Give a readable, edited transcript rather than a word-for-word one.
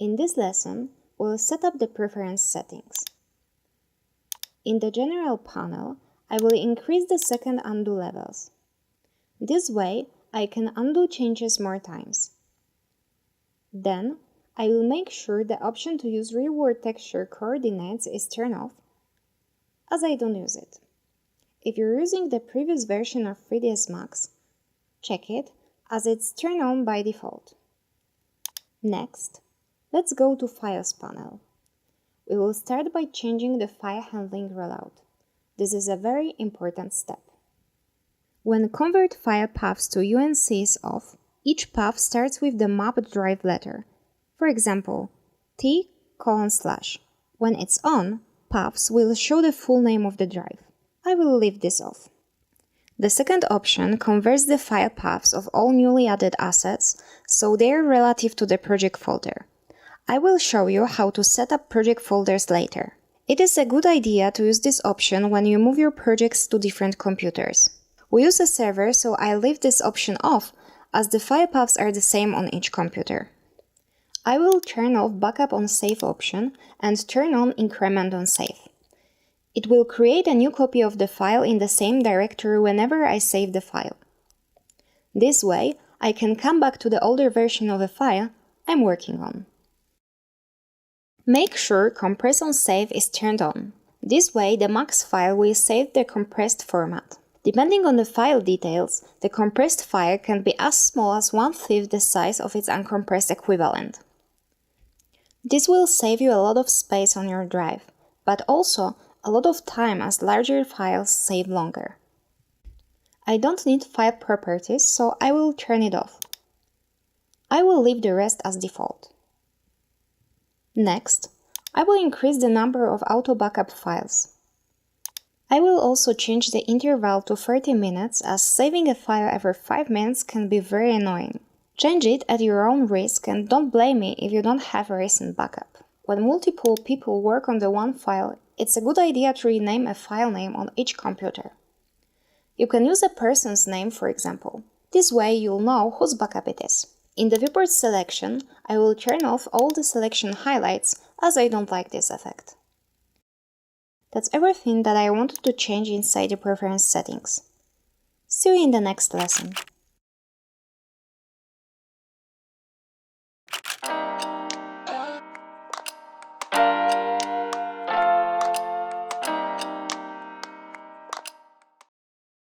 In this lesson, we'll set up the preference settings. In the General panel, I will increase the second undo levels. This way, I can undo changes more times. Then, I will make sure the option to use real-world texture coordinates is turned off, as I don't use it. If you're using the previous version of 3ds Max, check it, as it's turned on by default. Next, let's go to Files panel. We will start by changing the file handling rollout. This is a very important step. When Convert File Paths to UNC is off, each path starts with the map drive letter. For example, T:/. When it's on, paths will show the full name of the drive. I will leave this off. The second option converts the file paths of all newly added assets, so they are relative to the project folder. I will show you how to set up project folders later. It is a good idea to use this option when you move your projects to different computers. We use a server, so I leave this option off, as the file paths are the same on each computer. I will turn off Backup on Save option and turn on Increment on Save. It will create a new copy of the file in the same directory whenever I save the file. This way, I can come back to the older version of a file I'm working on. Make sure Compress on Save is turned on. This way, the Max file will save the compressed format. Depending on the file details, the compressed file can be as small as 1/5 the size of its uncompressed equivalent. This will save you a lot of space on your drive, but also a lot of time as larger files save longer. I don't need file properties, so I will turn it off. I will leave the rest as default. Next, I will increase the number of auto backup files. I will also change the interval to 30 minutes, as saving a file every 5 minutes can be very annoying. Change it at your own risk and don't blame me if you don't have a recent backup. When multiple people work on the one file, it's a good idea to rename a file name on each computer. You can use a person's name, for example. This way you'll know whose backup it is. In the viewport selection, I will turn off all the selection highlights, as I don't like this effect. That's everything that I wanted to change inside the preference settings. See you in the next lesson.